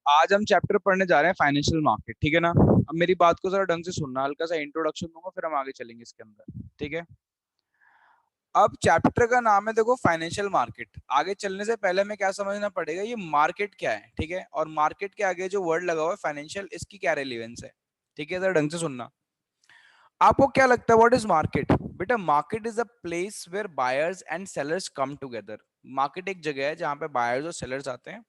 आज हम चैप्टर पढ़ने जा रहे हैं फाइनेंशियल मार्केट, ठीक है ना। अब मेरी बात को जरा ढंग से सुनना, हल्का सा इंट्रोडक्शन दूंगा फिर हम आगे चलेंगे इसके अंदर, ठीक है। अब चैप्टर का नाम है देखो फाइनेंशियल मार्केट। आगे चलने से पहले हमें क्या समझना पड़ेगा, ये मार्केट क्या है, ठीक है। और मार्केट के आगे जो वर्ड लगा हुआ है फाइनेंशियल, इसकी क्या रेलिवेंस है, ठीक है। जरा ढंग से सुनना। आपको क्या लगता है व्हाट इज मार्केट? बेटा market is a place where buyers and sellers come together. Market एक जगह है जहां पे बायर्स और सेलर्स आते हैं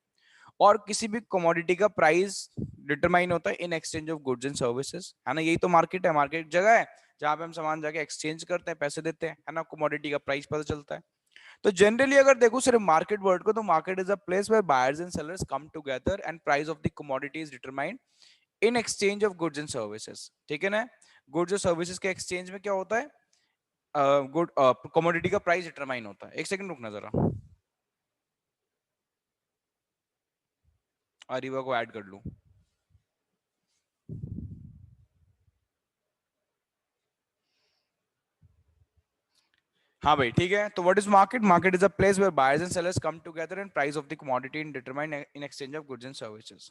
और किसी भी कमोडिटी का प्राइस डिटरमाइन होता है इन exchange of goods and services, है ना। यही तो मार्केट है। मार्केट जगह है जहां पे हम सामान जाके एक्सचेंज करते हैं, पैसे देते हैं, है ना। कमोडिटी का प्राइस पता चलता है। तो जनरली अगर देखो सिर्फ मार्केट वर्ड को, तो market is a place where buyers and sellers come together and price of the commodity is determined in exchange of goods and services, ठीक है ना। गुड्स और सर्विसेज के एक्सचेंज में क्या होता है, गुड कमोडिटी का प्राइस डिटरमाइन होता है। एक सेकंड रुकना जरा, अरीवा को ऐड कर लूं। हाँ भाई ठीक है। तो what is market? Market is a place where buyers and sellers come together and price of the commodity in determine in exchange of goods and services.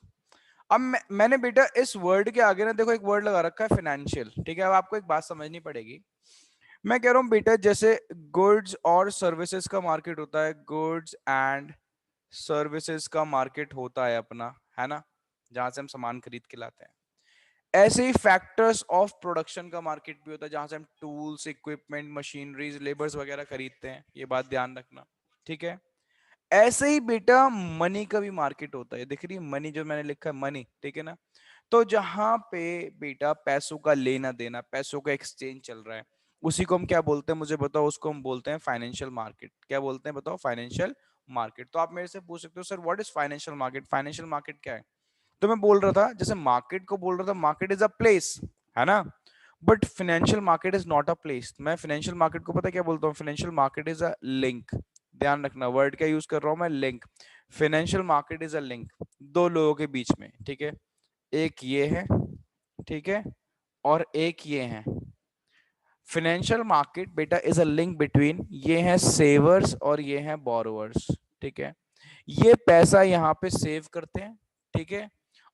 अब मैंने बेटा इस वर्ड के आगे ना देखो एक वर्ड लगा रखा है फाइनेंशियल, ठीक है। अब आपको एक बात समझनी पड़ेगी। मैं कह रहा हूँ बेटा जैसे गुड्स और सर्विसेज का मार्केट होता है, गुड्स एंड सर्विसेज का मार्केट होता है अपना, है ना, जहां से हम सामान खरीद के लाते हैं। ऐसे ही फैक्टर्स ऑफ प्रोडक्शन का मार्केट भी होता है जहां से हम टूल्स, इक्विपमेंट, मशीनरीज, लेबर्स वगैरह खरीदते हैं। ये बात ध्यान रखना, ठीक है। ऐसे ही बेटा मनी का भी मार्केट होता है। दिख रही है मनी, जो मैंने लिखा है मनी, ठीक है ना। तो जहां पे बेटा पैसों का लेना देना, पैसों का एक्सचेंज चल रहा है, उसी को हम क्या बोलते हैं मुझे बताओ? उसको हम बोलते हैं फाइनेंशियल मार्केट। क्या बोलते हैं बताओ? Financial market. तो आप मेरे से पूछ सकते हो sir what is financial market? Financial market क्या है? तो मैं बोल रहा था जैसे मार्केट को बोल रहा था मार्केट इज अ प्लेस, है ना। But financial market is not a place. मैं फाइनेंशियल मार्केट को पता क्या बोलता हूँ? Financial market is a link. ध्यान रखना वर्ड क्या यूज कर रहा हूं मैं, link. Financial market is a link दो लोगों के बीच में, ठीक है। एक ये है, ठीक है, और एक ये है। फाइनेंशियल मार्केट बेटा इज अ लिंक बिटवीन, ये है सेवर्स और ये है बोरोवर्स, ठीक है। ये पैसा यहाँ पे सेव करते हैं, ठीक है,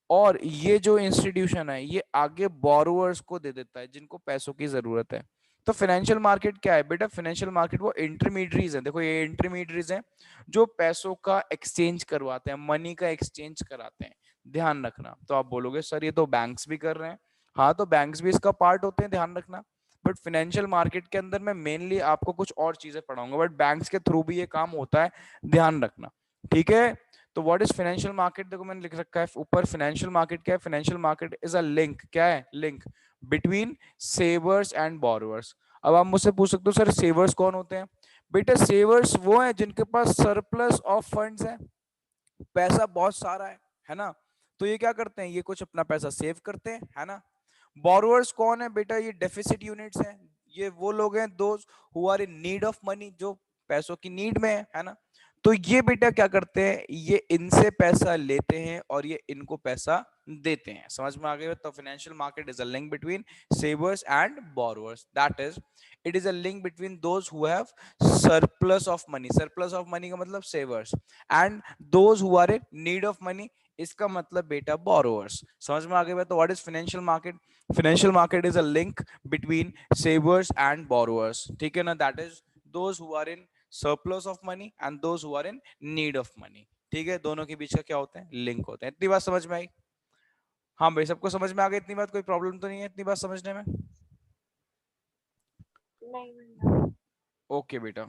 और ये जो इंस्टीट्यूशन है ये आगे बोरोवर्स को दे देता है जिनको पैसों की जरूरत है। तो फाइनेंशियल मार्केट क्या है बेटा? फाइनेंशियल मार्केट वो इंटरमीडियरीज है, देखो ये इंटरमीडियरीज हैं जो पैसों का एक्सचेंज करवाते हैं, मनी का एक्सचेंज कराते हैं। ध्यान रखना। तो आप बोलोगे सर ये तो बैंक्स भी कर रहे हैं। हाँ, तो बैंक्स भी इसका पार्ट होते हैं, ध्यान रखना। बट फाइनेंशियल मार्केट के अंदर मैं मेनली आपको कुछ और चीजें पढ़ाऊंगा, बट बैंक्स के थ्रू भी ये काम होता है, ध्यान रखना, ठीक है। तो व्हाट इज फाइनेंशियल मार्केट? देखो मैंने लिख रखा है ऊपर, फाइनेंशियल मार्केट क्या है? Financial market is a link, क्या है? Link between savers and borrowers. अब आप मुझसे पूछ सकते हो सर सेवर्स कौन होते हैं? बेटा सेवर्स वो हैं जिनके पास सरप्लस ऑफ फंड्स है, पैसा बहुत सारा है ना। तो ये क्या करते हैं? ये कुछ अपना पैसा सेव करते हैं, है ना। बोरोवर्स कौन है बेटा? ये डेफिसिट यूनिट्स हैं। ये वो लोग हैं those who are in need of money, जो पैसों की नीड में है ना। तो ये बेटा क्या करते हैं? ये इनसे पैसा लेते हैं और ये इनको पैसा देते हैं। समझ में आ गया? तो financial market is a link between savers and borrowers, that is it is a link between those who have surplus of money. Surplus of money का मतलब savers, and those who are in need of money, इसका मतलब बेटा borrowers. समझ में आ गया? तो what is financial market? Financial market is a link between savers and borrowers, ठीक है ना। That is those who are in surplus of money and those who are in need of money, ठीक है। दोनों के बीच का क्या होता है? लिंक होता है। इतनी बात समझ में आई? हाँ भाई, सबको समझ में आ गई इतनी बात? कोई प्रॉब्लम तो नहीं है इतनी बात समझने में? नहीं भैया। ओके बेटा,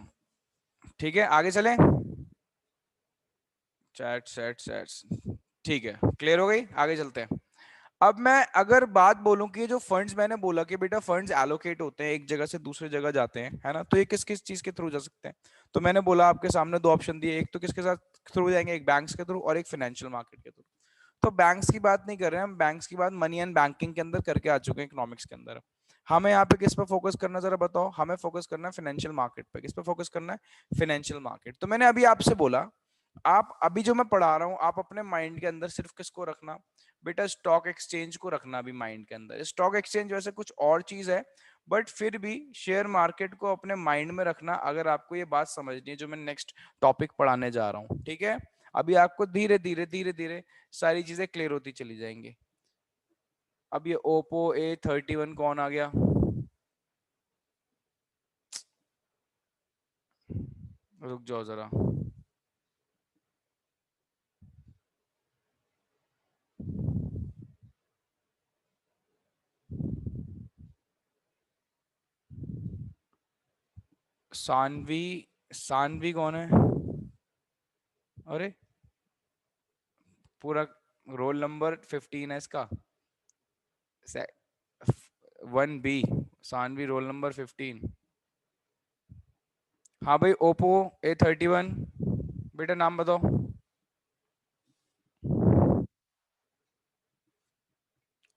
ठीक है, आगे चलें। चैट चैट चैट, ठीक है, क्लियर हो गई? आगे चलते हैं। अब मैं अगर बात बोलूं कि जो फंड्स मैंने बोला कि बेटा फंड्स एलोकेट होते हैं, एक जगह से दूसरी जगह जाते हैं, है ना। तो ये किस किस चीज के थ्रू जा सकते हैं? तो मैंने बोला आपके सामने दो ऑप्शन दिए, एक तो किसके साथ थ्रू जाएंगे, एक बैंक्स के थ्रू और एक फाइनेंशियल मार्केट के थ्रू। तो बैंक्स की बात नहीं कर रहे हैं हम, बैंक्स की बात मनी एंड बैंकिंग के अंदर करके आ चुके हैं, इकोनॉमिक्स के अंदर। हमें यहाँ पे किस पे फोकस करना जरा बताओ? हमें फोकस करना है फाइनेंशियल मार्केट पे। किस पे फोकस करना है? Financial market. तो मैंने अभी आपसे बोला, आप अभी जो मैं पढ़ा रहा हूँ आप अपने माइंड के अंदर सिर्फ किसको रखना बेटा? स्टॉक एक्सचेंज को रखना अभी माइंड के अंदर। स्टॉक एक्सचेंज वैसे कुछ और चीज है, बट फिर भी शेयर मार्केट को अपने माइंड में रखना अगर आपको ये बात समझनी है जो मैं नेक्स्ट टॉपिक पढ़ाने जा रहा हूँ, ठीक है। अभी आपको धीरे धीरे धीरे धीरे सारी चीजें क्लियर होती चली जाएंगी। अब ये ओप्पो A31 कौन आ गया, रुक जाओ जरा। सानवी, सानवी कौन है? अरे पूरा रोल नंबर 15 है इसका, 1B, सानवी रोल नंबर 15। हाँ भाई, ओप्पो A31, बेटा नाम बताओ।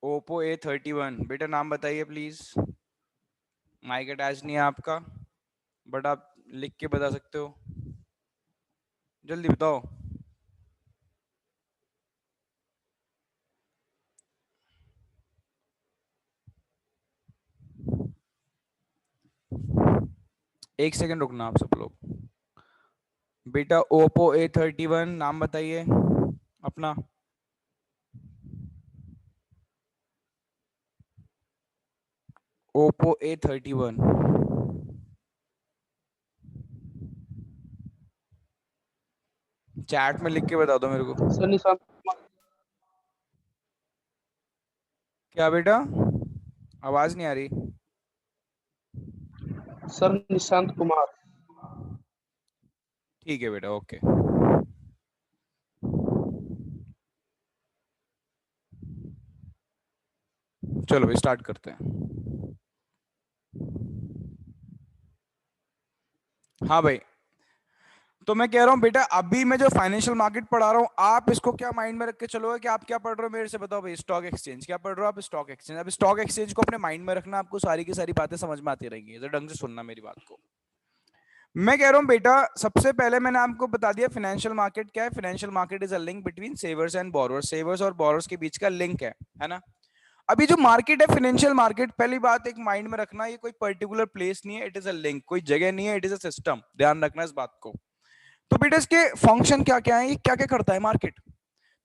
ओप्पो A31, बेटा नाम बताइए प्लीज। माइक अटैच नहीं है आपका, बट आप लिख के बता सकते हो, जल्दी बताओ। एक सेकंड रुकना आप सब लोग। बेटा ओप्पो A31 नाम बताइए अपना। ओप्पो A31, चैट में लिख के बता दो मेरे को। सर निशांत कुमार। क्या बेटा, आवाज नहीं आ रही। सर निशांत कुमार। ठीक है बेटा, ओके। चलो भाई स्टार्ट करते हैं। हाँ भाई, तो मैं कह रहा हूँ बेटा, अभी मैं जो फाइनेंशियल मार्केट पढ़ा रहा हूँ, आप इसको क्या माइंड में रख के चलोगे कि आप क्या पढ़ रहे हो, मेरे से बताओ भाई। स्टॉक एक्सचेंज क्या पढ़ रहे हो आप? Stock exchange. अब स्टॉक एक्सचेंज को अपने माइंड में रखना, आपको सारी की सारी बातें समझ में आती रहेंगी, तो ढंग से सुनना मेरी बात को। मैं कह रहा हूं बेटा, सबसे पहले मैंने आपको बता दिया फाइनेंशियल मार्केट क्या है। Financial market is a link between savers and borrowers, savers और बोरोवर्स के बीच का लिंक है ना। अभी जो मार्केट है फाइनेंशियल मार्केट, पहली बात एक माइंड में रखना, ये कोई पर्टिकुलर प्लेस नहीं है, इट इज अ लिंक, कोई जगह नहीं है, इट इज अ सिस्टम, ध्यान रखना इस बात को। तो बेटा इसके फंक्शन क्या क्या है, ये क्या क्या करता है मार्केट।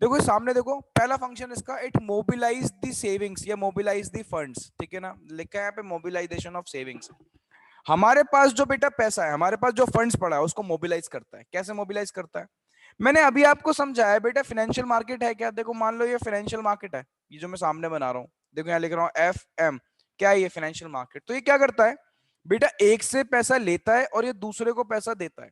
देखो सामने देखो, पहला फंक्शन इसका, इट मोबिलाइज द सेविंग्स या मोबिलाइज द फंड्स, ठीक है ना, लिखा है यहाँ पे मोबिलाइजेशन ऑफ सेविंग्स। हमारे पास जो बेटा पैसा है, हमारे पास जो फंड्स पड़ा है, उसको मोबिलाइज करता है। कैसे मोबिलाइज करता है, मैंने अभी आपको समझाया बेटा। फाइनेंशियल मार्केट है क्या, देखो मान लो ये फाइनेंशियल मार्केट है, ये जो मैं सामने बना रहा हूं, देखो यहाँ लिख रहा हूँ FM, क्या है ये? Financial market. तो ये क्या करता है बेटा, एक से पैसा लेता है और ये दूसरे को पैसा देता है।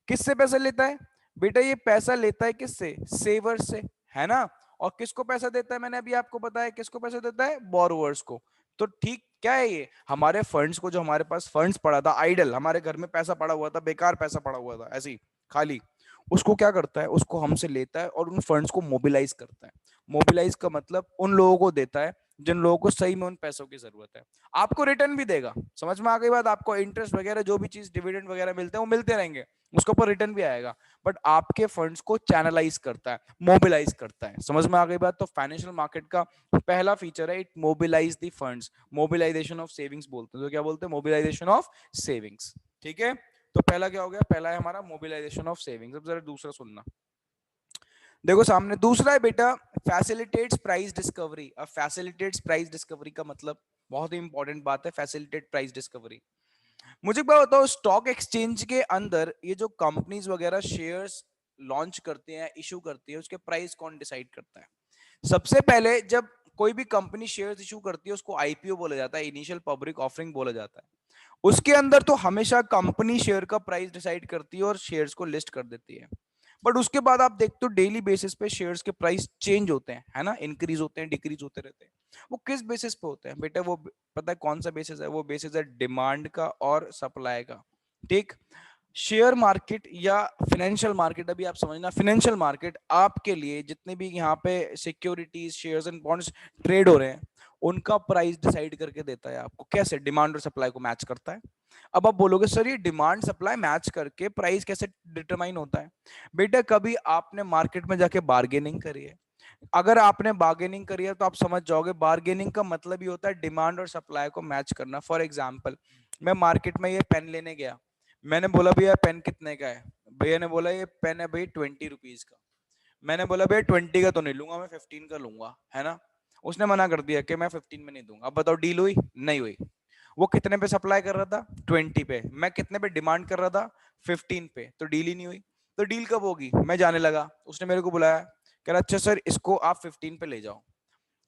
किससे पैसा लेता है बेटा, ये पैसा लेता है किससे? सेवर से, है ना। और किसको पैसा देता है, मैंने अभी आपको बताया किसको पैसा देता है? बोरोवर्स को। तो ठीक क्या है ये, हमारे फंड्स को, जो हमारे पास फंड्स पड़ा था आइडल, हमारे घर में पैसा पड़ा हुआ था, बेकार पैसा पड़ा हुआ था ऐसे ही खाली, उसको क्या करता है, उसको हमसे लेता है और उन फंड्स को मोबिलाइज करता है। मोबिलाइज का मतलब उन लोगों को देता है जिन लोगों को सही में उन पैसों की जरूरत है। आपको रिटर्न भी देगा, समझ में आ गई बात? आपको इंटरेस्ट वगैरह जो भी चीज डिविडेंड वगैरह मिलते हैं वो मिलते रहेंगे, उसके ऊपर रिटर्न भी आएगा। बट आपके फंड्स को चैनलाइज करता है, मोबिलाइज करता है, समझ में आ गई बात? तो फाइनेंशियल मार्केट का पहला फीचर है, it mobilize the funds, mobilization of savings बोलते हैं। तो क्या बोलते हैं? मोबिलाइजेशन ऑफ सेविंग्स, ठीक है। तो पहला क्या हो गया, पहला है हमारा मोबिलाइजेशन ऑफ सेविंग्स। अब जरा दूसरा सुनना, देखो सामने दूसरा है बेटा, फैसिलिटेट्स प्राइस डिस्कवरी। अब फैसिलिटेट्स प्राइस डिस्कवरी का मतलब बहुत ही इंपॉर्टेंट बात है, फैसिलिटेट प्राइस डिस्कवरी। मुझे एक बात बताओ, स्टॉक एक्सचेंज के अंदर ये जो कंपनीज वगैरह शेयर्स लॉन्च करते हैं, इशू करती है, उसके प्राइस कौन डिसाइड करता है? सबसे पहले जब कोई भी कंपनी शेयर्स इशू करती है, उसको आईपीओ बोला जाता है, इनिशियल पब्लिक ऑफरिंग बोला जाता है। उसके अंदर तो हमेशा कंपनी शेयर का प्राइस डिसाइड करती है और शेयर्स को लिस्ट कर देती है। बट उसके बाद आप देखते हो डेली बेसिस पे शेयर्स के प्राइस चेंज होते हैं, है ना, इंक्रीज होते हैं, डिक्रीज होते रहते हैं। वो किस बेसिस पे होते हैं बेटा? वो पता है कौन सा बेसिस है? वो बेसिस है डिमांड का और सप्लाई का, ठीक। शेयर मार्केट या फाइनेंशियल मार्केट, अभी आप समझना, फाइनेंशियल मार्केट आपके लिए जितने भी यहाँ पे securities, shares and bonds trade हो रहे हैं, उनका प्राइस डिसाइड करके देता है आपको। कैसे? डिमांड और सप्लाई को मैच करता है। अब आप बोलोगे सर ये डिमांड सप्लाई मैच करके प्राइस कैसे डिटरमाइन होता है? बेटा कभी आपने मार्केट में जाके बार्गेनिंग करी है? अगर आपने बार्गेनिंग करी है तो आप समझ जाओगे, बार्गेनिंग का मतलब ही होता है डिमांड और सप्लाई को मैच करना। फॉर एग्जाम्पल, मैं मार्केट में ये पेन लेने गया, मैंने बोला भैया पेन कितने का है? भैया ने बोला ये पेन है भाई 20 रुपीज का। मैंने बोला भैया 20 का तो नहीं लूंगा, मैं 15 का लूंगा, है ना। उसने मना कर दिया कि मैं 15 में नहीं दूंगा। अब बताओ डील हुई नहीं हुई। वो कितने पे सप्लाई कर रहा था 20 पे, मैं कितने पे डिमांड कर रहा था 15 पे, तो डील ही नहीं हुई। तो डील कब होगी, मैं जाने लगा, उसने मेरे को बुलाया, कह रहा अच्छा सर इसको आप 15 पे ले जाओ।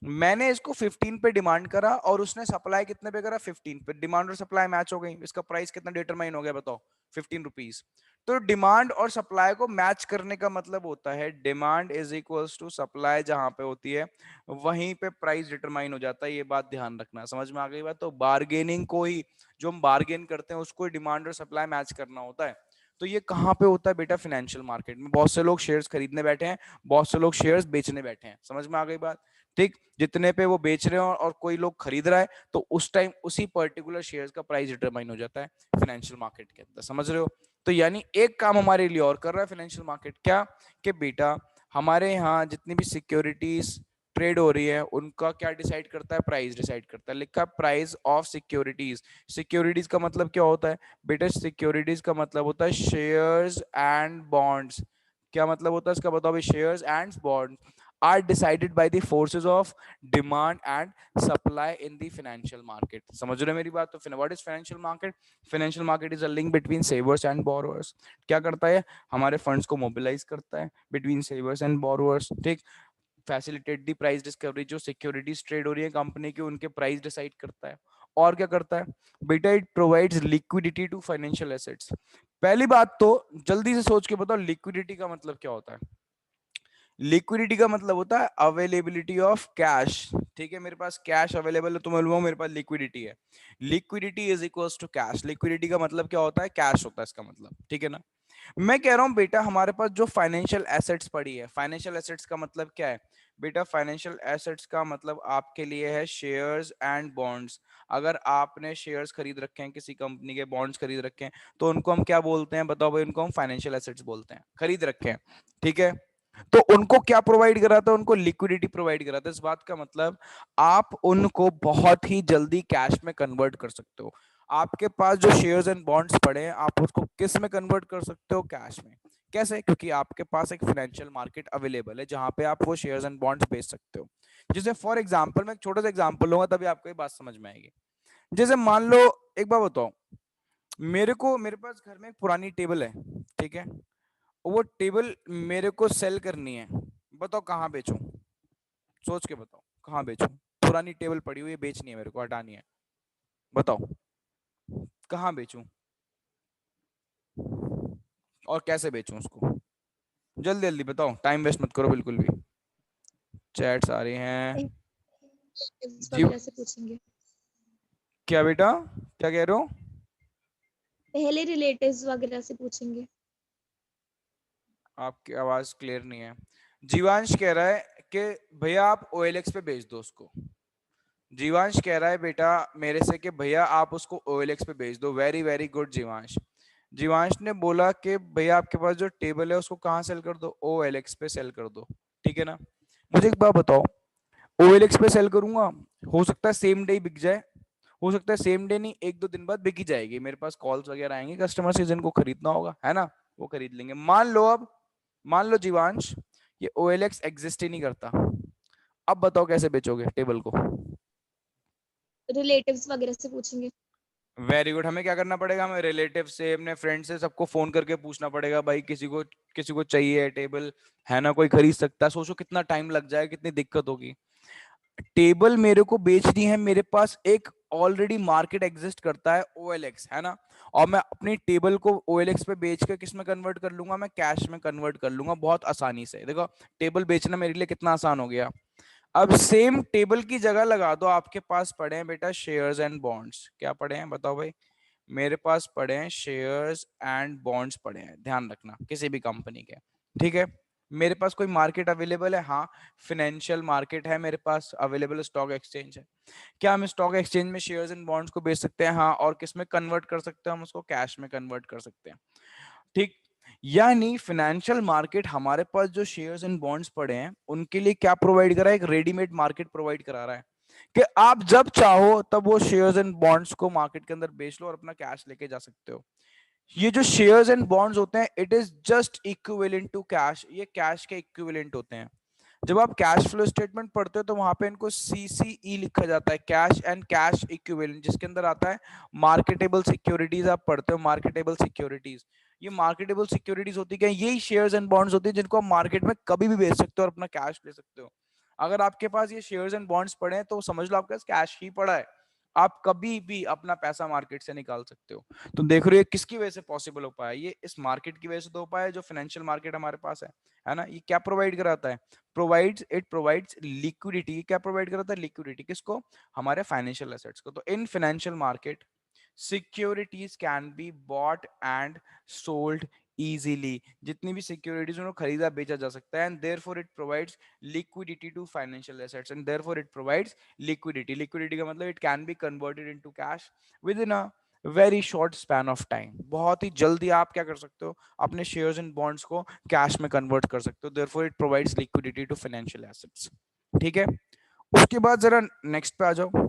मैंने इसको 15 पे डिमांड करा और उसने सप्लाई कितने पे करा 15 पे। डिमांड और सप्लाई मैच हो गई, इसका प्राइस कितना डिटरमाइन हो गया बताओ 15 रुपीज। तो डिमांड और सप्लाई को मैच करने का मतलब होता है demand is equals to supply, जहां पे होती है वहीं पे प्राइस डिटरमाइन हो जाता है। ये बात ध्यान रखना, समझ में आ गई बात। तो बार्गेनिंग को ही, जो हम बार्गेन करते हैं उसको डिमांड और सप्लाई मैच करना होता है। तो ये कहाँ पे होता है बेटा, फाइनेंशियल मार्केट में। बहुत से लोग शेयर्स खरीदने बैठे हैं, बहुत से लोग शेयर्स बेचने बैठे हैं, समझ में आ गई बात। ठीक, जितने पे वो बेच रहे हो और कोई लोग खरीद रहा है तो उस टाइम उसी पर्टिकुलर शेयर्स का प्राइस डिटरमाइन हो जाता है फाइनेंशियल मार्केट के अंदर, समझ रहे हो। तो यानी एक काम हमारे लिए और कर रहा है फाइनेंशियल मार्केट, क्या कि बेटा हमारे यहाँ जितनी भी सिक्योरिटीज ट्रेड हो रही है उनका क्या डिसाइड करता है, प्राइस डिसाइड करता है। लिखा प्राइस ऑफ सिक्योरिटीज। सिक्योरिटीज का मतलब क्या होता है बेटा, सिक्योरिटीज का मतलब होता है शेयर्स एंड बॉन्ड्स। क्या मतलब होता है इसका बताओ भाई, shares and bonds are decided by the forces of demand and supply in the financial market। समझ रहे हो मेरी बात। तो what is financial market? Financial market is a link between savers and borrowers। क्या करता है, हमारे फंड्स को मोबिलाइज करता है between savers and borrowers। ठीक, फैसिलिटेट दी प्राइस डिस्कवरी, जो सिक्योरिटीज ट्रेड हो रही है कंपनी की उनके प्राइस डिसाइड करता है। और क्या करता है बेटा, it provides liquidity to financial assets. पहली बात तो जल्दी से सोच के बताओ लिक्विडिटी का मतलब क्या होता है। लिक्विडिटी का मतलब होता है अवेलेबिलिटी ऑफ कैश। ठीक है, मेरे पास कैश अवेलेबल है तो मैं बोलूंगा मेरे पास लिक्विडिटी है। Liquidity is equals to cash. Liquidity का मतलब क्या होता है, कैश होता है इसका मतलब, ठीक है ना। मैं कह रहा हूं बेटा हमारे पास जो फाइनेंशियल एसेट्स पड़ी है, फाइनेंशियल एसेट्स का मतलब क्या है बेटा, फाइनेंशियल एसेट्स का मतलब आपके लिए है शेयर्स एंड बॉन्ड्स। अगर आपने शेयर्स खरीद रखे हैं किसी कंपनी के, बॉन्ड्स खरीद रखे हैं, तो उनको हम क्या बोलते हैं बताओ भाई, उनको हम फाइनेंशियल एसेट्स बोलते हैं, खरीद रखे हैं, ठीक है। तो उनको क्या प्रोवाइड कराता है, उनको लिक्विडिटी प्रोवाइड कराता है। इस बात का मतलब आप उनको बहुत ही जल्दी कैश में कन्वर्ट कर सकते हो। आपके पास जो शेयर्स एंड बॉन्ड्स पड़े हैं आप उसको किस में कन्वर्ट कर सकते हो, कैश में। कैसे, क्योंकि आपके पास एक फाइनेंशियल मार्केट अवेलेबल है जहां पे आप वो शेयर्स एंड बॉन्ड्स बेच सकते हो। जैसे फॉर एग्जांपल, मैं एक छोटा सा एग्जांपल लूंगा तभी आपको ये बात समझ में आएगी। जैसे मान लो, एक बात बताओ, मेरे पास घर में एक पुरानी टेबल है, ठीक है। वो टेबल मेरे को सेल करनी है, बताओ कहाँ बेचूं, सोच के बताओ कहाँ बेचूं। पुरानी टेबल पड़ी हुई है, बेचनी है मेरे को, हटानी है, बताओ कहाँ बेचूं और कैसे बेचूं उसको। जल्दी जल्दी बताओ, टाइम वेस्ट मत करो बिल्कुल भी। चैट्स आ रही हैं जी। वगैरह से पूछेंगे, क्या बेटा, क्या कह रहे हो। पहले रिलेटिव्स वगैरह से पूछेंगे। आपकी आवाज क्लियर नहीं है। जीवांश कह रहा है कि भैया आप OLX पे बेच दो उसको। जीवांश कह रहा है बेटा मेरे से कि भैया आप उसको OLX पे बेच दो। Very very good जीवांश। जीवांश ने बोला कि भैया आपके पास जो टेबल है उसको कहाँ सेल कर दो, OLX पे सेल कर दो, ठीक है ना। मुझे एक बात बताओ, OLX पे सेल करूंगा, हो सकता है सेम डे बिक जाए, हो सकता है सेम डे नहीं, एक दो दिन बाद बिक ही जाएगी। मेरे पास कॉल्स वगैरह आएंगे कस्टमर से जिनको खरीदना होगा, है ना, वो खरीद लेंगे। मान लो अब, मान लो जीवांश ये OLX एग्जिस्ट ही नहीं करता, अब बताओ कैसे बेचोगे टेबल को। रिलेटिव्स वगैरह से पूछेंगे। Very good. हमें क्या करना पड़ेगा, हमें रिलेटिव से, अपने फ्रेंड से, सबको फोन करके पूछना पड़ेगा भाई किसी को चाहिए टेबल, है ना, कोई खरीद सकता है। सोचो कितना टाइम लग जाएगा, कितनी दिक्कत होगी। टेबल मेरे को बेचनी है, मेरे पास एक ऑलरेडी मार्केट एग्जिस्ट करता है OLX, है ना। और मैं अपनी टेबल को OLX पे बेच के किस में कन्वर्ट कर लूंगा, मैं कैश में कन्वर्ट कर लूंगा बहुत आसानी से। देखो टेबल बेचना मेरे लिए कितना आसान हो गया। अब सेम टेबल की जगह लगा दो, आपके पास पड़े हैं बेटा शेयर्स एंड बॉन्ड्स। क्या पड़े हैं बताओ भाई, मेरे पास पड़े हैं शेयर्स एंड बॉन्ड्स पड़े हैं, ध्यान रखना किसी भी कंपनी के, ठीक है। मेरे पास कोई मार्केट अवेलेबल है, हाँ फाइनेंशियल मार्केट है मेरे पास अवेलेबल, स्टॉक एक्सचेंज है। क्या हम स्टॉक एक्सचेंज में शेयर्स एंड बॉन्ड्स को बेच सकते हैं, हाँ। और किस में कन्वर्ट कर सकते हैं हम उसको, कैश में कन्वर्ट कर सकते हैं, ठीक। यानी फाइनेंशियल मार्केट हमारे पास जो शेयर्स एंड बॉन्ड्स पड़े हैं उनके लिए क्या प्रोवाइड कर रहा है, एक रेडीमेड मार्केट प्रोवाइड करा रहा है कि आप जब चाहो तब वो शेयर्स एंड बॉन्ड्स को मार्केट के अंदर बेच लो और अपना कैश लेके जा सकते हो। ये जो शेयर्स एंड बॉन्ड्स होते हैं it is just equivalent to cash, ये कैश के इक्विवेलेंट होते हैं। जब आप कैश फ्लो स्टेटमेंट पढ़ते हो तो वहां पे इनको सीसीई लिखा जाता है, कैश एंड कैश इक्विवेलेंट, जिसके अंदर आता है मार्केटेबल सिक्योरिटीज। आप पढ़ते हो मार्केटेबल सिक्योरिटीज, ये मार्केटेबल सिक्योरिटीज होती है, यही शेयर्स एंड बॉन्ड्स होती है जिनको आप मार्केट में कभी भी बेच सकते हो और अपना कैश ले सकते हो। अगर आपके पास ये शेयर्स एंड बॉन्ड्स पड़े हैं तो समझ लो आपके पास कैश ही पड़ा है, आप कभी भी अपना पैसा मार्केट से निकाल सकते हो। तो देख रहे हो किसकी वजह से पॉसिबल हो पाया, ये इस मार्केट की वजह से तो हो पाया, जो फाइनेंशियल मार्केट हमारे पास है ना। ये क्या प्रोवाइड कराता है, प्रोवाइड्स लिक्विडिटी। क्या प्रोवाइड कराता है, लिक्विडिटी। किसको, हमारे फाइनेंशियल एसेट्स को। तो in financial market securities can be bought and sold easily, जितनी भी सिक्योरिटीज उनको खरीदा बेचा जा सकता है। And therefore it provides liquidity to financial assets, and therefore it provides liquidity का मतलब it can be converted into cash within a very short span of time. बहुत ही जल्दी आप क्या कर सकते हो, अपने शेयर्स एंड बॉन्ड्स को कैश में कन्वर्ट कर सकते हो। Therefore it provides liquidity to financial assets. ठीक है, उसके बाद जरा नेक्स्ट पे आ जाओ।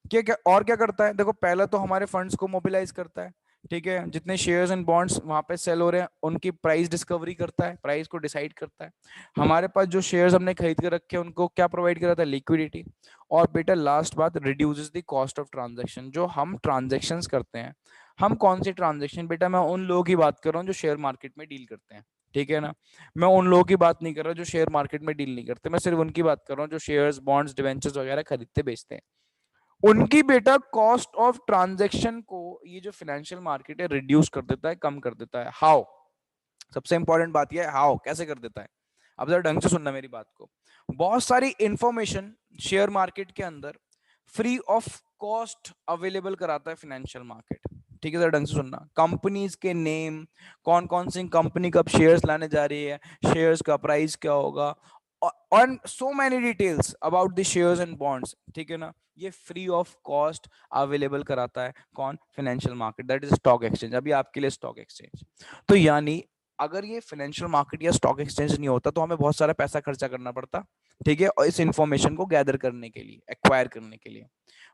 क्या क्या और क्या करता है, देखो पहला तो हमारे फंड्स को मोबिलाइज करता है। ठीक है, जितने शेयर्स एंड बॉन्ड्स वहां पे सेल हो रहे हैं उनकी प्राइस डिस्कवरी करता है, प्राइस को डिसाइड करता है। हमारे पास जो शेयर्स हमने खरीद के रखे हैं उनको क्या प्रोवाइड कराता है, लिक्विडिटी। और बेटा लास्ट बात, reduces the cost of transaction. जो हम ट्रांजैक्शंस करते हैं, हम कौन से ट्रांजैक्शन, बेटा मैं उन लोगों की बात कर रहा हूँ जो शेयर मार्केट में डील करते हैं। ठीक है ना, मैं उन लोगों की बात नहीं कर रहा जो शेयर मार्केट में डील नहीं करते, मैं सिर्फ उनकी बात कर रहा हूँ जो शेयर्स बॉन्ड्स डिवेंचर्स वगैरह खरीदते बेचते हैं। उनकी बेटा कॉस्ट ऑफ ट्रांजैक्शन को ये जो फाइनेंशियल मार्केट है रिड्यूस कर देता है, कम कर देता है। हाउ, सबसे इंपॉर्टेंट बात यह है हाउ, कैसे कर देता है। अब जरा ढंग से सुनना मेरी बात को। बहुत सारी इंफॉर्मेशन शेयर मार्केट के अंदर फ्री ऑफ कॉस्ट अवेलेबल कराता है फाइनेंशियल मार्केट। ठीक है, जरा ढंग से सुनना। कंपनीज के नेम, कौन कौन सी कंपनी कब शेयर्स लाने जा रही है, शेयर्स का प्राइस क्या होगा, और so many details about the shares and bonds. ठीक है ना, ये फ्री ऑफ कॉस्ट अवेलेबल कराता है कौन, financial market, that is stock exchange. अभी आपके लिए स्टॉक एक्सचेंज। तो यानी अगर ये फाइनेंशियल मार्केट या स्टॉक एक्सचेंज नहीं होता तो हमें बहुत सारा पैसा खर्चा करना पड़ता। ठीक है, और इस इंफॉर्मेशन को गैदर करने के लिए, एक्वायर करने के लिए।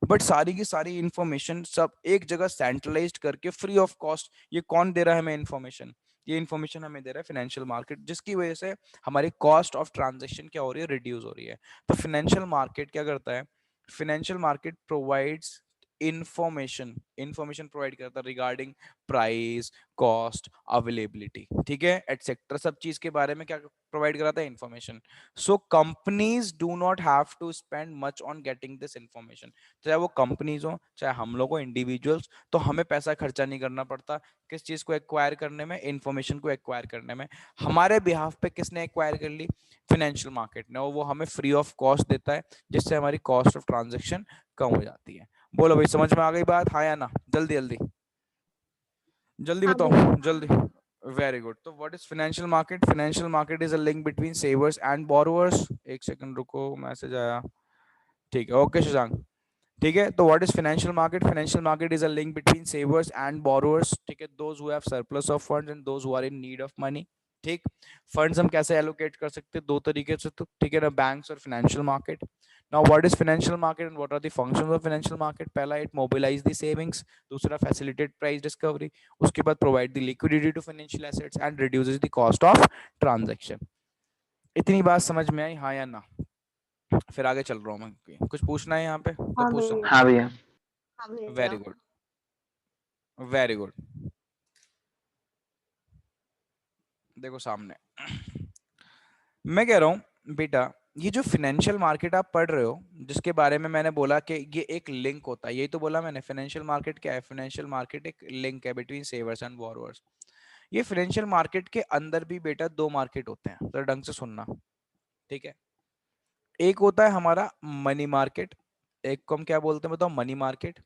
बट सारी की सारी इंफॉर्मेशन सब एक जगह सेंट्रलाइज्ड करके फ्री ऑफ कॉस्ट, ये कौन दे रहा है हमें इंफॉर्मेशन, ये इंफॉर्मेशन हमें दे रहा है फाइनेंशियल मार्केट, जिसकी वजह से हमारी कॉस्ट ऑफ ट्रांजैक्शन क्या हो रही है, रिड्यूस हो रही है। तो फाइनेंशियल मार्केट क्या करता है, financial market provides information provide करता है रिगार्डिंग प्राइस, कॉस्ट, अवेलेबिलिटी, ठीक है, एटसेट्रा, सब चीज के बारे में क्या प्रोवाइड कराता है, information. So companies do not have to spend much on getting this information. चाहे वो कंपनीज हो चाहे हम लोग हो इंडिविजुअल्स, तो हमें पैसा खर्चा नहीं करना पड़ता किस चीज को एक्वायर करने में, इंफॉर्मेशन को एक्वायर करने में। हमारे बिहाफ पे किसने एक्वायर कर ली, फाइनेंशियल मार्केट ने, और वो हमें फ्री ऑफ कॉस्ट देता है, जिससे हमारी कॉस्ट ऑफ ट्रांजेक्शन कम हो जाती है। बोलो भाई, समझ में आ गई बात, हाँ या ना, जल्दी जल्दी जल्दी हाँ बताओ, भैया। जल्दी। Very good. तो what is financial market, financial market is a link between savers and borrowers. एक सेकंड रुको, मैसेज आया। ठीक है, ओके शशांक। ठीक है, तो what is financial market, financial market is a link between savers and borrowers. ठीक है, those who have surplus of funds and those who are in need of money. ठीक, फंड्स हम कैसे एलोकेट कर सकते हैं, दो तरीके से, तो ठीक है ना, बैंक्स और financial market. Now what is financial market and what are the functions of financial market. पहला, इट मोबिलाइज द सेविंग्स। दूसरा, फैसिलिटेट प्राइस डिस्कवरी। उसके बाद, provide the liquidity to financial assets and reduces the cost of transaction. इतनी बात समझ में आई, हाँ या ना। फिर आगे चल रहा हूँ मैं, कुछ पूछना है यहाँ पे तो हाँ पूछ भैया। सकते हाँ भैया। हाँ हो। भैया। Very good, very good. देखो सामने, मैं कह रहा हूं बेटा, ये जो फाइनेंशियल मार्केट आप पढ़ रहे हो, जिसके बारे में मैंने बोला कि ये एक लिंक होता है, यही तो बोला मैंने। फाइनेंशियल मार्केट क्या है, फाइनेंशियल मार्केट एक लिंक है बिटवीन सेवर्स एंड बोरोवर्स। ये फाइनेंशियल मार्केट के अंदर भी बेटा दो मार्केट होते हैं, तो ढंग से सुनना। ठीक है, एक होता है हमारा मनी मार्केट, एक को हम क्या बोलते हैं बताओ, मनी मार्केट।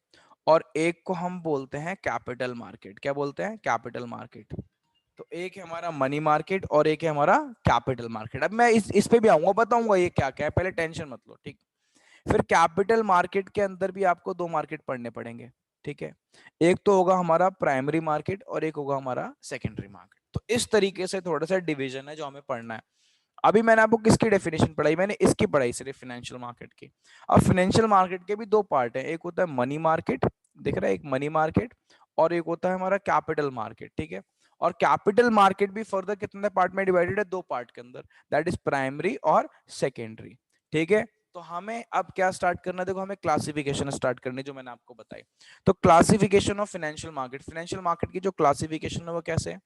और एक को हम बोलते हैं कैपिटल मार्केट। क्या बोलते हैं, कैपिटल मार्केट। तो एक है हमारा मनी मार्केट और एक है हमारा कैपिटल मार्केट। अब मैं इस पे भी आऊंगा, बताऊंगा ये क्या क्या है, पहले टेंशन मत लो, ठीक। फिर कैपिटल मार्केट के अंदर भी आपको दो मार्केट पढ़ने पड़ेंगे। ठीक है, एक तो होगा हमारा प्राइमरी मार्केट और एक होगा हमारा सेकेंडरी मार्केट। तो इस तरीके से थोड़ा सा डिवीजन है जो हमें पढ़ना है। अभी मैंने आपको किसकी डेफिनेशन पढ़ाई, मैंने इसकी पढ़ाई सिर्फ फाइनेंशियल मार्केट की। अब फाइनेंशियल मार्केट के भी दो पार्ट है, एक होता है मनी मार्केट, दिख रहा है, एक मनी मार्केट और एक होता है हमारा कैपिटल मार्केट, ठीक है। और कैपिटल मार्केट भी फर्दर कितने पार्ट में डिवाइडेड है, 2 पार्ट के अंदर, दैट इज प्राइमरी और सेकेंडरी, ठीक है। तो हमें अब क्या स्टार्ट करना है, देखो हमें क्लासिफिकेशन स्टार्ट करनी है जो मैंने आपको बताई। तो classification of financial market, financial market की जो क्लासिफिकेशन है वो कैसे है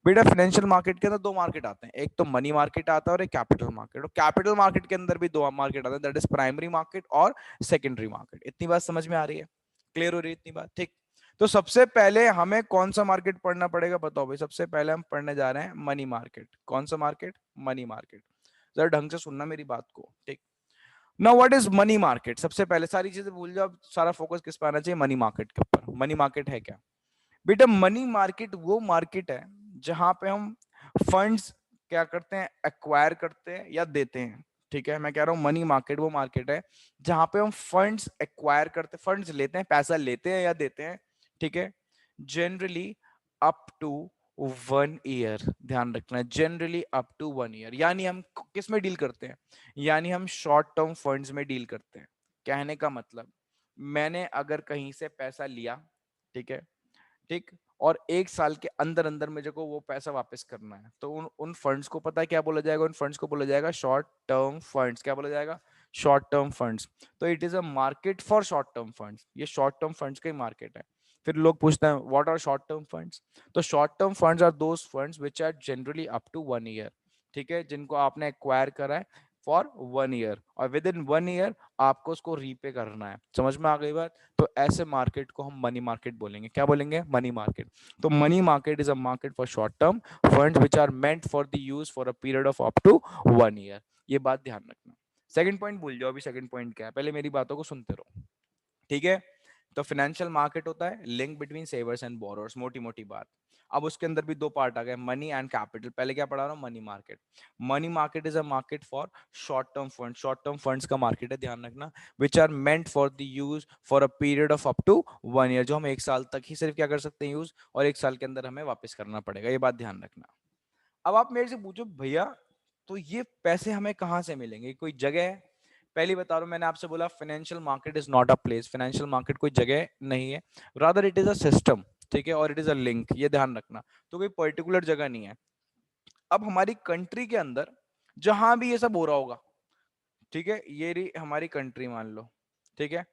बेटा, फाइनेंशियल मार्केट के अंदर 2 मार्केट आते हैं, एक तो मनी मार्केट आता है और एक कैपिटल मार्केट। और कैपिटल मार्केट के अंदर भी 2 मार्केट आते हैं, दैट इज प्राइमरी मार्केट और सेकेंडरी मार्केट। इतनी बात समझ में आ रही है, क्लियर हो रही है इतनी बात, ठीक। तो सबसे पहले हमें कौन सा मार्केट पढ़ना पड़ेगा, बताओ भाई। सबसे पहले हम पढ़ने जा रहे हैं मनी मार्केट। कौन सा मार्केट, मनी मार्केट। जरा ढंग से सुनना मेरी बात को, ठीक। Now what is money market, सबसे पहले सारी चीजें भूल जाओ, सारा फोकस किस पे आना चाहिए, मनी मार्केट के ऊपर। मनी मार्केट है क्या बेटा, मनी मार्केट वो मार्केट है जहां पे हम फंड्स क्या करते हैं, एक्वायर करते हैं या देते हैं, ठीक है। मैं कह रहा हूं मनी मार्केट वो मार्केट है जहां पे हम फंड्स एक्वायर करते, फंड्स लेते हैं, पैसा लेते हैं या देते हैं, ठीक है। जनरली अप टू 1 ईयर, ध्यान रखना, जनरली अप टू 1 ईयर। यानी हम किस में डील करते हैं, यानी हम शॉर्ट टर्म फंड्स में डील करते हैं। कहने का मतलब, मैंने अगर कहीं से पैसा लिया, ठीक है, ठीक, और 1 साल के अंदर अंदर मुझे को वो पैसा वापस करना है, तो उन फंड्स को पता है क्या बोला जाएगा, उन फंड्स को बोला जाएगा शॉर्ट टर्म फंड्स। क्या बोला जाएगा, शॉर्ट टर्म फंड्स। तो it is a market for short term funds, ये शॉर्ट टर्म फंड्स का ही मार्केट है। फिर लोग पूछते हैं what are short term funds, तो short term funds are those funds which are generally up to 1 year, ठीक है, जिनको आपने एक्वायर करा है फॉर 1 ईयर, और विद इन 1 ईयर आपको उसको रीपे करना है। समझ में आ गई बात। तो ऐसे मार्केट को हम मनी मार्केट बोलेंगे। क्या बोलेंगे, मनी मार्केट। तो money market is a market for short term funds which are meant for the use for a period of up to 1 year. ये बात ध्यान रखना। सेकंड पॉइंट भूल जाओ, अभी सेकंड पॉइंट क्या है, पहले मेरी बातों को सुनते रहो, ठीक है। तो फाइनेंशियल मार्केट होता है link between savers and borrowers, मोटी मोटी बात। अब उसके अंदर भी 2 पार्ट आ गए, मनी एंड कैपिटल। पहले क्या पढ़ा रहा हूं, money market. Money market is a market for short term fund, short term funds का मार्केट है, ध्यान रखना, which are meant for the use for a period of up to 1 year, जो हम 1 साल तक ही सिर्फ क्या कर सकते हैं यूज, और 1 साल के अंदर हमें वापस करना पड़ेगा, ये बात ध्यान रखना। अब आप मेरे से पूछो भैया तो ये पैसे हमें कहां से मिलेंगे, कोई जगह है। पहली बता रहा हूं, मैंने आपसे बोला financial market is not a place, financial market कोई जगह नहीं है, rather it is a system, ठीक है, और इट इज अ लिंक, ये ध्यान रखना। तो कोई पर्टिकुलर जगह नहीं है। अब हमारी कंट्री के अंदर जहां भी ये सब हो रहा होगा, ठीक है, ये रही हमारी कंट्री मान लो, ठीक है,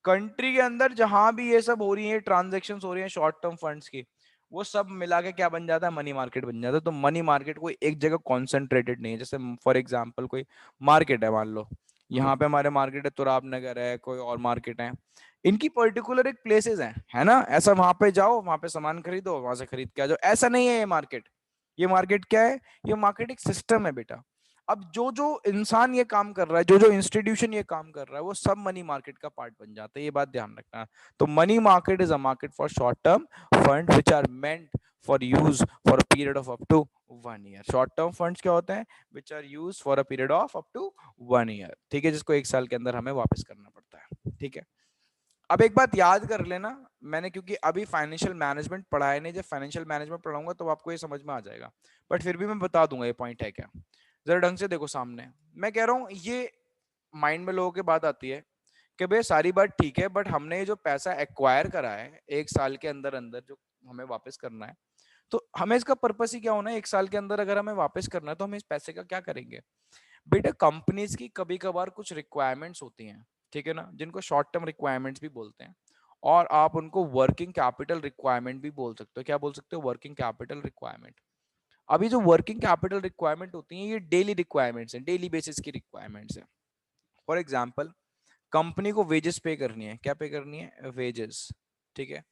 कंट्री के अंदर जहां भी ये सब हो रही है, ट्रांजेक्शन हो रही है शॉर्ट टर्म फंड्स की, वो सब मिला के क्या बन जाता है, मनी मार्केट बन जाता है। तो मनी मार्केट कोई एक जगह कॉन्सेंट्रेटेड नहीं है। जैसे फॉर एग्जांपल कोई मार्केट है, मान लो यहाँ पे हमारे मार्केट है, तुराब नगर है, कोई और मार्केट है, इनकी पर्टिकुलर एक प्लेसेस है ना, ऐसा वहां पे जाओ, वहां पे सामान खरीदो, वहां से खरीद के आ जाओ, ऐसा नहीं है ये मार्केट। ये मार्केट क्या है, ये मार्केट एक सिस्टम है बेटा। अब जो जो इंसान ये काम कर रहा है, जो जो इंस्टीट्यूशन ये काम कर रहा है, वो सब मनी मार्केट का पार्ट बन जाता है, ये बात ध्यान रखना। तो money market is a market for short term fund which are meant for use for a period of up to 1 year. Short term funds क्या होते हैं, which are use for a period of up to 1 year, ठीक है, जिसको 1 साल के अंदर हमें वापस करना पड़ता है, ठीक है। अब एक बात याद कर लेना, मैंने क्योंकि अभी फाइनेंशियल मैनेजमेंट पढ़ाया नहीं, जब फाइनेंशियल मैनेजमेंट पढ़ाऊंगा तो आपको ये समझ में आ जाएगा, बट फिर भी मैं बता दूंगा ये पॉइंट है क्या। जरा ढंग से देखो सामने, मैं कह रहा हूं ये माइंड में लोगों के बात आती है कि भाई सारी बात ठीक है, बट हमने ये जो पैसा एक्वायर करा है 1 साल के अंदर अंदर जो हमें वापस करना है, तो हमें इसका पर्पस ही क्या होना है, 1 साल के अंदर अगर हमें वापस करना है तो हम इस पैसे का क्या करेंगे। बेटा कंपनीज की कभी कभार कुछ रिक्वायरमेंट्स होती हैं, ठीक है ना, जिनको शॉर्ट टर्म रिक्वायरमेंट्स भी बोलते हैं, और आप उनको वर्किंग कैपिटल रिक्वायरमेंट भी बोल सकते हो। क्या बोल सकते हो, वर्किंग कैपिटल रिक्वायरमेंट। अभी जो वर्किंग कैपिटल रिक्वायरमेंट होती है, ये डेली रिक्वायरमेंट्स हैं, डेली बेसिस की रिक्वायरमेंट्स हैं। फॉर एग्जाम्पल, कंपनी को वेजेस पे करनी है, क्या पे करनी है, वेजेस, ठीक है।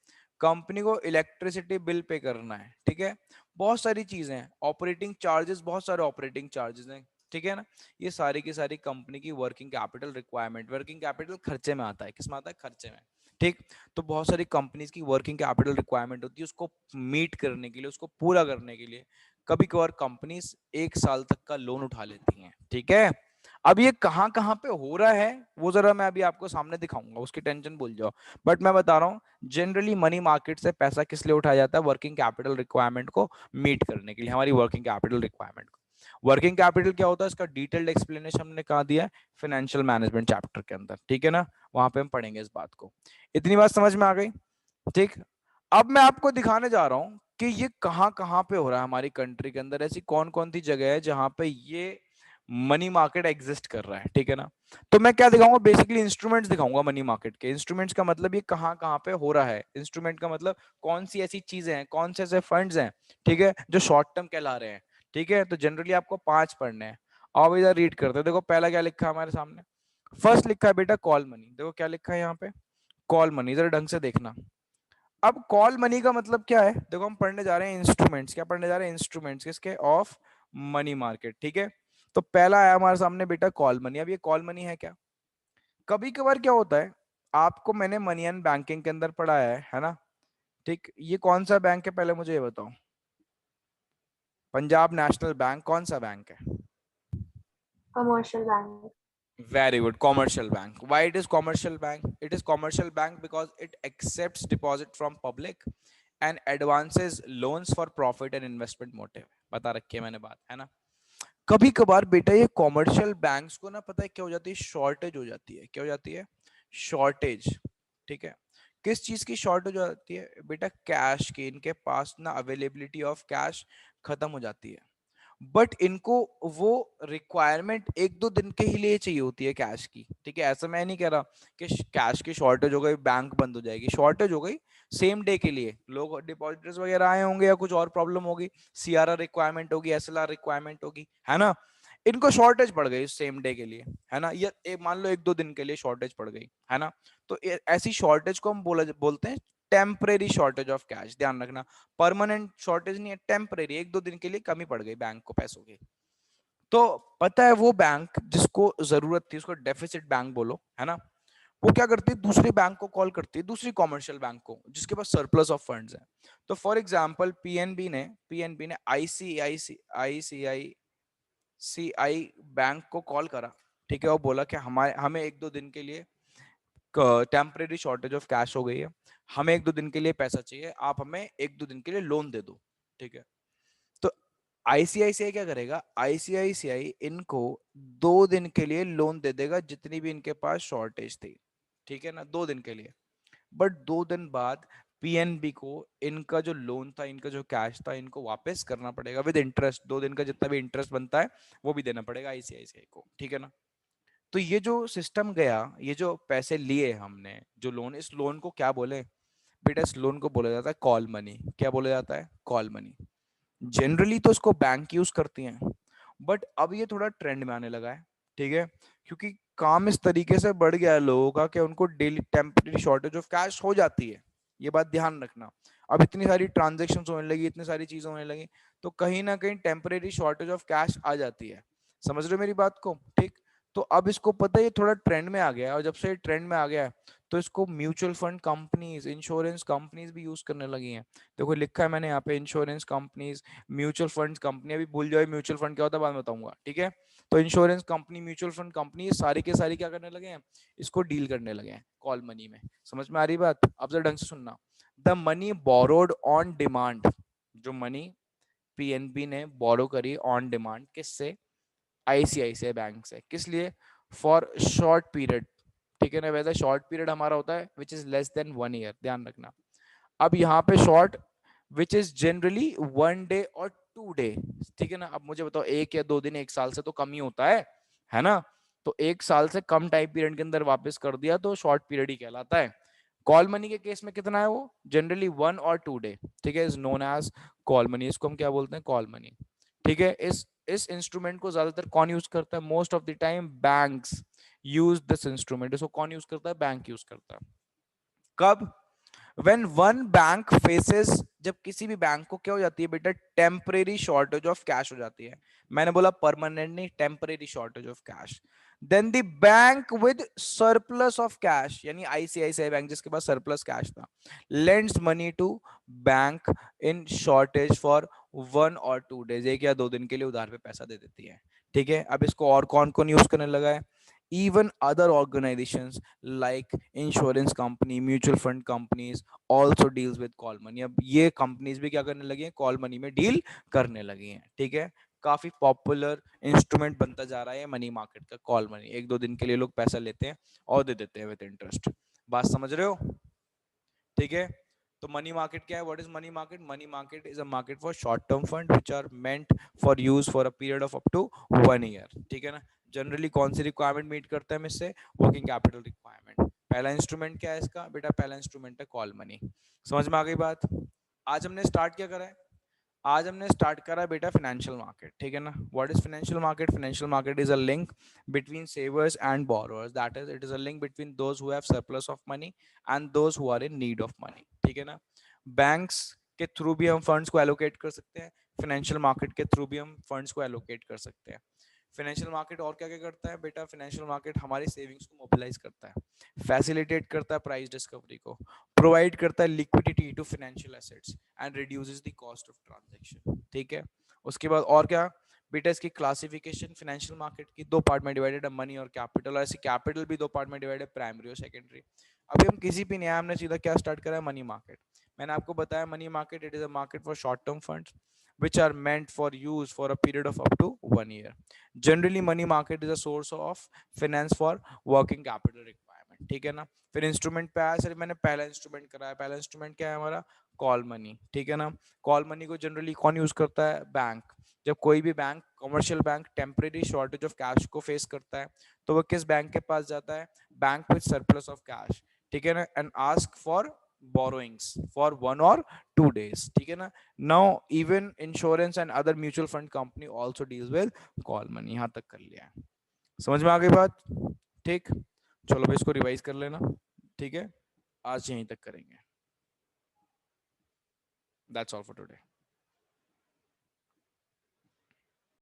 कंपनी को इलेक्ट्रिसिटी बिल पे करना है, ठीक है। बहुत सारी चीजें हैं, ऑपरेटिंग चार्जेस, बहुत सारे ऑपरेटिंग चार्जेस हैं, ठीक है ना। ये सारी की सारी कंपनी की working capital requirement, working capital खर्चे में आता है, किस में आता है, खर्चे में, ठीक। तो बहुत सारी कंपनीज की वर्किंग कैपिटल रिक्वायरमेंट होती है, उसको मीट करने के लिए, उसको पूरा करने के लिए कभी कभार कंपनीज 1 साल तक का लोन उठा लेती हैं, ठीक है। अब ये कहां कहां पे हो रहा है वो जरा मैं अभी आपको सामने दिखाऊंगा, उसकी टेंशन भूल जाओ। बट मैं बता रहा हूँ, जनरली मनी मार्केट से पैसा किस लिए उठाया जाता है, वर्किंग कैपिटल रिक्वायरमेंट को मीट करने के लिए, हमारी वर्किंग कैपिटल रिक्वायरमेंट को। वर्किंग कैपिटल क्या होता है, इसका डिटेल्ड एक्सप्लेनेशन हमने कहा दिया है, फाइनेंशियल मैनेजमेंट चैप्टर के अंदर, ठीक है ना, वहां पे हम पढ़ेंगे इस बात को। इतनी बात समझ में आ गई, ठीक। अब मैं आपको दिखाने जा रहा हूं कि ये कहां कहां पे हो रहा है हमारी कंट्री के अंदर, ऐसी कौन कौन सी जगह है जहां पे ये मनी मार्केट एग्जिस्ट कर रहा है, ठीक है ना। तो मैं क्या दिखाऊंगा, बेसिकली इंस्ट्रूमेंट्स दिखाऊंगा मनी मार्केट के। इंस्ट्रूमेंट्स का मतलब ये कहां कहां पे हो रहा है, इंस्ट्रूमेंट का मतलब कौन सी ऐसी चीजें हैं, कौन से ऐसे फंड्स हैं, ठीक है, जो शॉर्ट टर्म कहला रहे हैं, ठीक है। तो जनरली आपको 5 पढ़ने हैं। अब इधर रीड करते हैं। देखो पहला क्या लिखा है हमारे सामने, फर्स्ट लिखा है बेटा कॉल मनी। देखो क्या लिखा है यहाँ पे, कॉल मनी, जरा ढंग से देखना। अब कॉल मनी का मतलब क्या है, देखो हम पढ़ने जा रहे हैं इंस्ट्रूमेंट्स, क्या पढ़ने जा रहे हैं, इंस्ट्रूमेंट्स किसके, ऑफ मनी मार्केट, ठीक है। तो पहला आया हमारे सामने बेटा कॉल मनी। अब ये कॉल मनी है क्या, कभी कभार क्या होता है, आपको मैंने मनी एंड बैंकिंग के अंदर पढ़ाया है ना, ठीक। ये कौन सा बैंक है पहले मुझे ये बताओ, पंजाब नेशनल बैंक कौन सा बैंक है, Commercial bank. very good, commercial bank. Why it is commercial bank, it is commercial bank because it accepts deposit from public and advances loans for profit and investment motive। बता रखी है मैंने बात, है ना। कभी कभार बेटा ये कॉमर्शियल बैंक्स को ना, पता है क्या हो जाती है, शॉर्टेज हो जाती है। क्या हो जाती है, शॉर्टेज, ठीक है। किस चीज की शॉर्टेज हो जाती है बेटा, कैश की। इनके पास ना अवेलेबिलिटी ऑफ कैश खत्म हो जाती है, बट इनको वो रिक्वायरमेंट 1-2 दिन के ही लिए चाहिए होती है कैश की, ठीक है। ऐसा मैं नहीं कह रहा कि कैश की शॉर्टेज हो गई बैंक बंद हो जाएगी, शॉर्टेज हो गई सेम डे के लिए, लोग डिपॉजिटर्स वगैरह आए होंगे या कुछ और प्रॉब्लम होगी, सीआरआर रिक्वायरमेंट होगी, एसएलआर रिक्वायरमेंट होगी, है ना। इनको शॉर्टेज पड़ गई सेम डे के लिए, है ना, या मान लो 1-2 दिन के लिए शॉर्टेज पड़ गई, है ना। तो ऐसी शॉर्टेज को हम बोलते हैं टेम्परेरी शॉर्टेज ऑफ कैश। ध्यान रखना, परमानेंट शॉर्टेज नहीं है, टेम्परेरी, 1-2 दिन के लिए कमी पड़ गई बैंक को पैसों की। तो पता है वो बैंक जिसको जरूरत थी, उसको डेफिसिट बैंक बोलो, है ना, वो क्या करती है, दूसरे बैंक को कॉल करती है, दूसरी कॉमर्शियल बैंक को जिसके पास सरप्लस ऑफ फंड्स है। तो फॉर एग्जांपल पीएनबी ने आईसीआईसीआई बैंक को कॉल करा, ठीक है, और बोला कि हमें 1-2 दिन के लिए टेम्परेरी शॉर्टेज ऑफ कैश हो गई है, हमें 1-2 दिन के लिए पैसा चाहिए, आप हमें 1-2 दिन के लिए लोन दे दो, ठीक है। तो आईसीआईसीआई क्या करेगा, आईसीआईसीआई इनको 2 दिन के लिए लोन दे देगा जितनी भी इनके पास शॉर्टेज थी, ठीक है ना, 2 दिन के लिए। बट 2 दिन बाद पीएनबी को इनका जो लोन था, इनका जो कैश था, इनको वापस करना पड़ेगा विद इंटरेस्ट। 2 दिन का जितना भी इंटरेस्ट बनता है वो भी देना पड़ेगा आईसीआईसीआई को, ठीक है ना। तो ये जो सिस्टम गया, ये जो पैसे लिए हमने, जो लोन, इस लोन को क्या बोले बेटा, इस लोन को बोला जाता है कॉल मनी। क्या बोला जाता है, कॉल मनी। जनरली तो इसको बैंक यूज करती हैं, बट अब ये थोड़ा ट्रेंड में आने लगा है, ठीक है, क्योंकि काम इस तरीके से बढ़ गया है लोगों का कि उनको daily temporary shortage of cash हो जाती है। ये बात ध्यान रखना, अब इतनी सारी ट्रांजेक्शन होने लगी, इतनी सारी चीजें होने लगी, तो कहीं ना कहीं टेम्परेरी शॉर्टेज ऑफ कैश आ जाती है। समझ रहे हो मेरी बात को, ठीक। तो अब इसको पता है ये थोड़ा ट्रेंड में आ गया है, और जब से ये ट्रेंड में आ गया है तो इसको mutual fund companies, insurance companies भी यूज करने लगी हैं। देखो लिखा है मैंने यहाँ पे, insurance companies, mutual fund company. अभी भूल जाओ म्यूचुअल फंड क्या होता है, बाद में बताऊंगा, ठीक है। तो insurance company, mutual fund company, सारी के सारी क्या करने लगे हैं, इसको डील करने लगे हैं कॉल मनी में। समझ में आ रही बात, अब जरा ढंग से सुनना। The money borrowed on demand, जो मनी पीएनबी ने बोरो करी ऑन डिमांड, किससे, आईसीआईसीआई बैंक से, किस लिए, फॉर शॉर्ट पीरियड, ठीक है ना। वैसे शॉर्ट पीरियड हमारा होता है which is less than 1 year, ध्यान रखना। अब यहाँ पे short which is generally 1 day और 2 डे, ठीक है ना। अब मुझे बताओ 1 या 2 दिन 1 साल से तो कम ही होता है ना। तो 1 साल से कम टाइम पीरियड के अंदर वापस कर दिया तो शॉर्ट पीरियड ही कहलाता है। कॉल मनी के केस में कितना है वो, जनरली 1 और 2 डे, ठीक है, is known as call money. इसको हम क्या बोलते हैं, कॉल मनी, ठीक है। इस इंस्ट्रूमेंट को ज्यादातर कौन यूज करता है, most of the time banks use this instrument. इसको कौन यूज करता है, बैंक यूज करता है। कब, when one bank faces, जब किसी भी बैंक को क्या हो जाती है बेटा, टेम्परेरी शॉर्टेज ऑफ कैश हो जाती है। मैंने बोला परमानेंट नहीं, temporary shortage of cash. Then the bank with surplus of cash, यानी आईसीआईसीआई बैंक जिसके पास सरप्लस कैश था, lends money to bank in shortage for 1 और 2 डेज, 1 या 2 दिन के लिए उधार पे पैसा दे देती है, ठीक है। अब इसको और कौन कौन यूज करने लगा है, even other organizations like insurance company, mutual fund companies also deals with call money। अब ये कंपनीज भी क्या करने लगी हैं, कॉल मनी में डील करने लगी हैं, ठीक है। काफी पॉपुलर इंस्ट्रूमेंट बनता जा रहा है मनी मार्केट का, कॉल मनी। 1-2 दिन के लिए लोग पैसा लेते हैं और दे देते हैं विद इंटरेस्ट। बात समझ रहे हो, ठीक है। तो मनी मार्केट क्या है? What is money market? Money market is a market for short term fund which are meant for use for a period of up to 1 year, ठीक है ना। जनरली कौन सी रिक्वायरमेंट मीट करता है इससे? Working capital requirement. पहला instrument क्या है इसका बेटा? पहला इंस्ट्रूमेंट है कॉल मनी। समझ में आ गई बात? आज हमने स्टार्ट क्या करा है? आज हमने स्टार्ट करा बेटा फाइनेंशियल मार्केट, ठीक है ना। What is financial market? Financial market is a link between savers and borrowers, that is it is a link between those who have surplus of money and those who are in need of money, ठीक है ना। Banks के through भी हम funds को allocate कर सकते हैं, फाइनेंशियल मार्केट के थ्रू भी हम फंड्स को एलोकेट कर सकते हैं। फाइनेंशियल मार्केट और क्या क्या करता है बेटा? फाइनेंशियल मार्केट हमारी सेविंग्स को मोबिलाइज करता है, फैसिलिटेट करता है प्राइस डिस्कवरी को, प्रोवाइड करता है liquidity to financial assets and reduces the cost of transaction, ठीक है। उसके बाद और क्या बेटा? इसकी क्लासिफिकेशन फाइनेंशियल मार्केट की दो पार्ट में डिवाइडेड है, मनी और कैपिटल, और ऐसे कैपिटल भी दो पार्ट में डिवाइडेड है, प्राइमरी और सेकेंडरी। अभी हम किसी भी नया हमने सीधा क्या स्टार्ट करा है? Money market. मैंने आपको बताया money market it is a market for short term funds which are meant for use for a period of up to 1 year. Generally money market is a source of finance for working capital requirement, ठीक है ना। फिर instrument पे आया, sir मैंने पहला instrument कराया, पहला इंस्ट्रूमेंट क्या है हमारा? कॉल मनी, ठीक है ना। कॉल मनी को जनरली कौन यूज करता है? बैंक। जब कोई भी bank, commercial bank temporary shortage of cash को फेस करता है तो वो किस बैंक के पास जाता है? Bank with surplus of cash, ठीक है ना, and ask for borrowings for 1 or 2 days, ठीक है ना। now even insurance and other mutual fund company also deals with call money। यहाँ तक कर लिया है, समझ में आ गई बात? ठीक, चलो भाई इसको रिवाइज कर लेना, ठीक है। आज यहीं तक करेंगे। That's all for today.